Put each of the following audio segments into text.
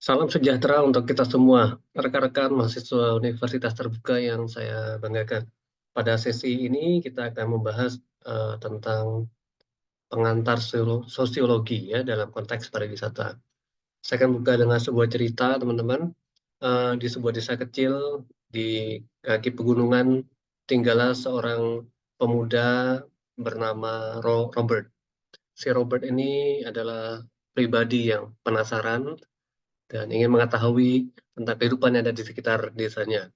Salam sejahtera untuk kita semua, rekan-rekan mahasiswa Universitas Terbuka yang saya banggakan. Pada sesi ini kita akan membahas tentang pengantar sosiologi ya dalam konteks pariwisata. Saya akan buka dengan sebuah cerita, teman-teman. Di sebuah desa kecil di kaki pegunungan tinggallah seorang pemuda bernama Robert. Si Robert ini adalah pribadi yang penasaran dan ingin mengetahui tentang kehidupan yang ada di sekitar desanya.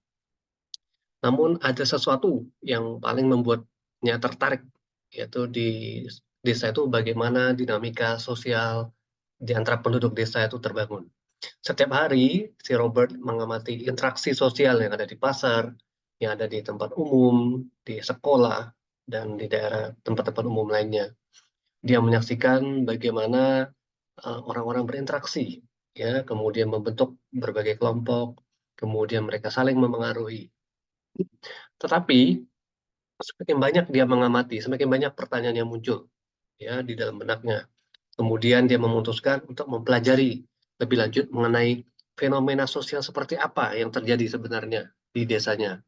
Namun ada sesuatu yang paling membuatnya tertarik, yaitu di desa itu bagaimana dinamika sosial di antara penduduk desa itu terbangun. Setiap hari, si Robert mengamati interaksi sosial yang ada di pasar, yang ada di tempat umum, di sekolah, dan di daerah tempat-tempat umum lainnya. Dia menyaksikan bagaimana orang-orang berinteraksi, ya, kemudian membentuk berbagai kelompok, kemudian mereka saling memengaruhi. Tetapi semakin banyak dia mengamati, semakin banyak pertanyaan yang muncul, ya, di dalam benaknya. Kemudian dia memutuskan untuk mempelajari lebih lanjut mengenai fenomena sosial seperti apa yang terjadi sebenarnya di desanya.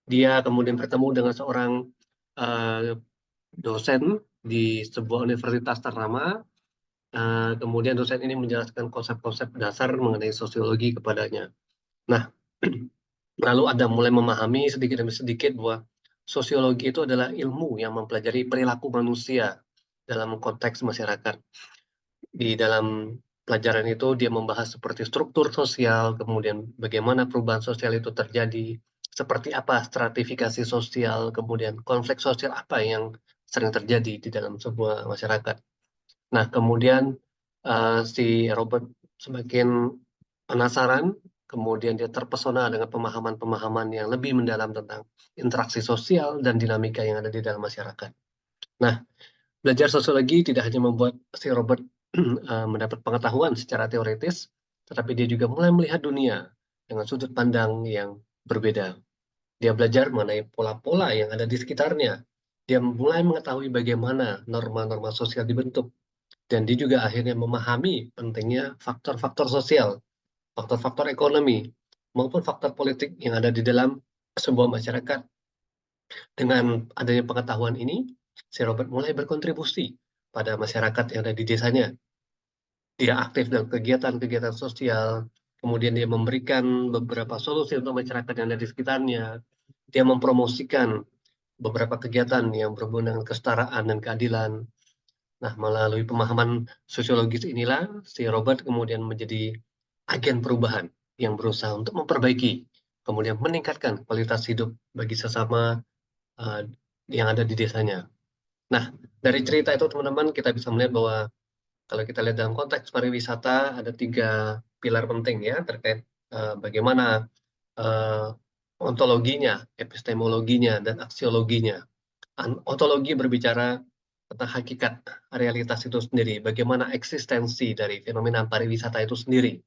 Dia kemudian bertemu dengan seorang uh, dosen di sebuah universitas ternama. Kemudian dosen ini menjelaskan konsep-konsep dasar mengenai sosiologi kepadanya. Nah, lalu Adam mulai memahami sedikit demi sedikit bahwa sosiologi itu adalah ilmu yang mempelajari perilaku manusia dalam konteks masyarakat. Di dalam pelajaran itu dia membahas seperti struktur sosial, kemudian bagaimana perubahan sosial itu terjadi, seperti apa stratifikasi sosial, kemudian konflik sosial apa yang sering terjadi di dalam sebuah masyarakat. Nah, kemudian si Robert semakin penasaran, kemudian dia terpesona dengan pemahaman-pemahaman yang lebih mendalam tentang interaksi sosial dan dinamika yang ada di dalam masyarakat. Nah, belajar sosiologi tidak hanya membuat si Robert mendapat pengetahuan secara teoritis, tetapi dia juga mulai melihat dunia dengan sudut pandang yang berbeda. Dia belajar mengenai pola-pola yang ada di sekitarnya. Dia mulai mengetahui bagaimana norma-norma sosial dibentuk, dan dia juga akhirnya memahami pentingnya faktor-faktor sosial, faktor-faktor ekonomi, maupun faktor politik yang ada di dalam sebuah masyarakat. Dengan adanya pengetahuan ini, si Robert mulai berkontribusi pada masyarakat yang ada di desanya. Dia aktif dalam kegiatan-kegiatan sosial, kemudian dia memberikan beberapa solusi untuk masyarakat yang ada di sekitarnya. Dia mempromosikan beberapa kegiatan yang berhubungan dengan kesetaraan dan keadilan. Nah, melalui pemahaman sosiologis inilah, si Robert kemudian menjadi agen perubahan yang berusaha untuk memperbaiki, kemudian meningkatkan kualitas hidup bagi sesama uh, yang ada di desanya. Nah, dari cerita itu teman-teman kita bisa melihat bahwa kalau kita lihat dalam konteks pariwisata ada 3 pilar penting ya terkait bagaimana uh, ontologinya, epistemologinya, dan aksiologinya. Ontologi berbicara tentang hakikat realitas itu sendiri, bagaimana eksistensi dari fenomena pariwisata itu sendiri.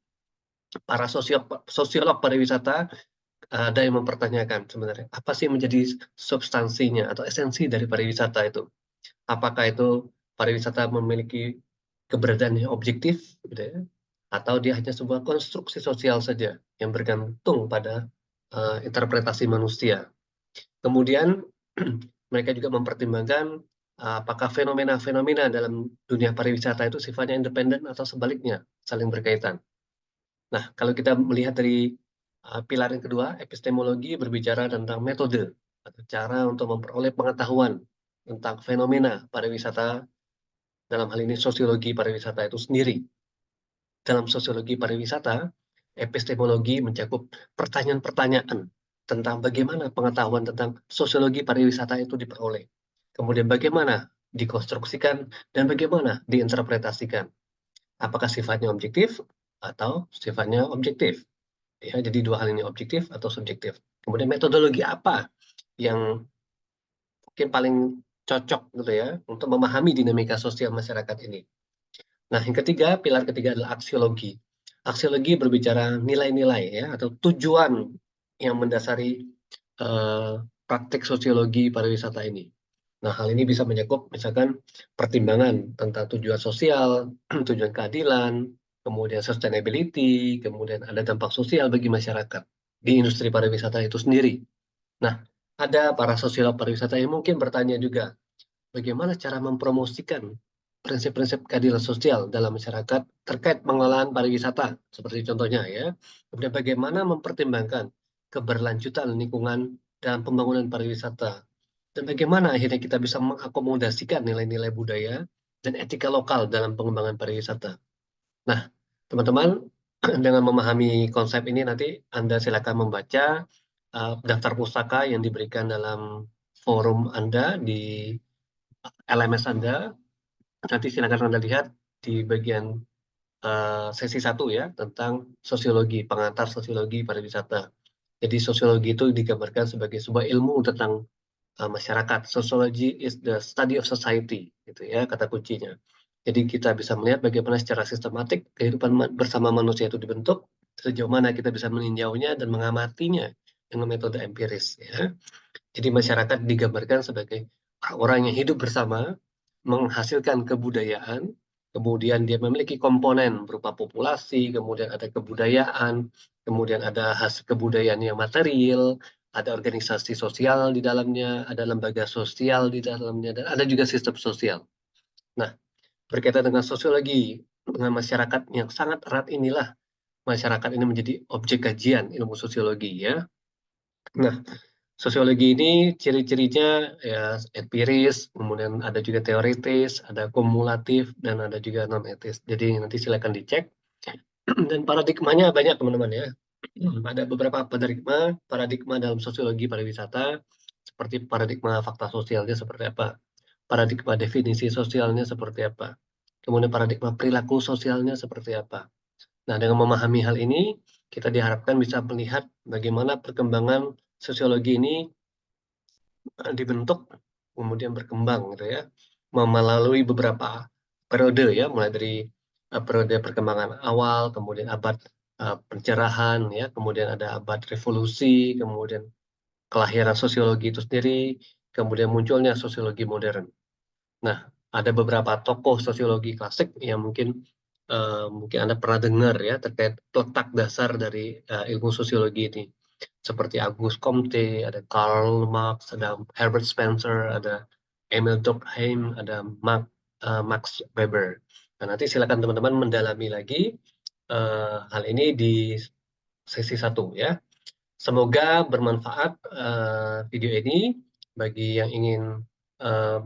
Para sosiolog pariwisata ada yang mempertanyakan sebenarnya apa sih menjadi substansinya atau esensi dari pariwisata itu. Apakah itu pariwisata memiliki keberadaan yang objektif, gitu ya, atau dia hanya sebuah konstruksi sosial saja yang bergantung pada interpretasi manusia. Kemudian mereka juga mempertimbangkan apakah fenomena-fenomena dalam dunia pariwisata itu sifatnya independen atau sebaliknya saling berkaitan. Nah, kalau kita melihat dari pilar yang kedua, epistemologi berbicara tentang metode atau cara untuk memperoleh pengetahuan tentang fenomena pariwisata, dalam hal ini sosiologi pariwisata itu sendiri. Dalam sosiologi pariwisata, epistemologi mencakup pertanyaan-pertanyaan tentang bagaimana pengetahuan tentang sosiologi pariwisata itu diperoleh. Kemudian bagaimana dikonstruksikan dan bagaimana diinterpretasikan. Apakah sifatnya objektif atau sifatnya objektif. Ya, jadi 2 hal ini objektif atau subjektif. Kemudian metodologi apa yang mungkin paling cocok gitu ya untuk memahami dinamika sosial masyarakat ini. Nah, yang ketiga, pilar ketiga adalah aksiologi. Aksiologi berbicara nilai-nilai ya atau tujuan yang mendasari praktik sosiologi pariwisata ini. Nah, hal ini bisa mencakup misalkan pertimbangan tentang tujuan sosial, tujuan keadilan, kemudian sustainability, kemudian ada dampak sosial bagi masyarakat di industri pariwisata itu sendiri. Nah, ada para sosiolog pariwisata yang mungkin bertanya juga, bagaimana cara mempromosikan prinsip-prinsip keadilan sosial dalam masyarakat terkait pengelolaan pariwisata, seperti contohnya ya. Kemudian bagaimana mempertimbangkan keberlanjutan lingkungan dan pembangunan pariwisata. Dan bagaimana akhirnya kita bisa mengakomodasikan nilai-nilai budaya dan etika lokal dalam pengembangan pariwisata. Nah, teman-teman, dengan memahami konsep ini nanti Anda silakan membaca daftar pustaka yang diberikan dalam forum Anda di LMS Anda. Nanti silakan Anda lihat di bagian sesi 1 ya, tentang sosiologi, pengantar sosiologi pariwisata. Jadi sosiologi itu digambarkan sebagai sebuah ilmu tentang masyarakat. Sociology is the study of society, gitu ya kata kuncinya. Jadi kita bisa melihat bagaimana secara sistematik kehidupan bersama manusia itu dibentuk, sejauh mana kita bisa meninjaunya dan mengamatinya dengan metode empiris. Ya. Jadi masyarakat digambarkan sebagai orang yang hidup bersama, menghasilkan kebudayaan, kemudian dia memiliki komponen berupa populasi, kemudian ada kebudayaan, kemudian ada hasil kebudayaan yang material, ada organisasi sosial di dalamnya, ada lembaga sosial di dalamnya, dan ada juga sistem sosial. Nah, berkaitan dengan sosiologi, dengan masyarakat yang sangat erat inilah masyarakat ini menjadi objek kajian ilmu sosiologi ya. Nah, sosiologi ini ciri-cirinya ya empiris, kemudian ada juga teoritis, ada kumulatif, dan ada juga non-etis. Jadi nanti silakan dicek. Dan paradigmanya banyak teman-teman ya. Ada beberapa paradigma dalam sosiologi pariwisata, seperti paradigma fakta sosialnya seperti apa, paradigma definisi sosialnya seperti apa, kemudian paradigma perilaku sosialnya seperti apa. Nah, dengan memahami hal ini, kita diharapkan bisa melihat bagaimana perkembangan sosiologi ini dibentuk, kemudian berkembang gitu ya, melalui beberapa periode ya, mulai dari periode perkembangan awal, kemudian abad pencerahan ya, kemudian ada abad revolusi, kemudian kelahiran sosiologi itu sendiri, kemudian munculnya sosiologi modern. Nah, ada beberapa tokoh sosiologi klasik yang mungkin Anda pernah dengar ya terkait letak dasar dari ilmu sosiologi ini. Seperti Auguste Comte, ada Karl Marx, ada Herbert Spencer, ada Emil Durkheim, ada Max Weber. Nah, nanti silakan teman-teman mendalami lagi hal ini di sesi 1 ya. Semoga bermanfaat video ini. Bagi yang ingin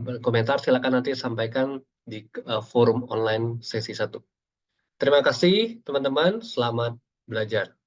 berkomentar, silakan nanti sampaikan di forum online sesi 1. Terima kasih teman-teman, selamat belajar.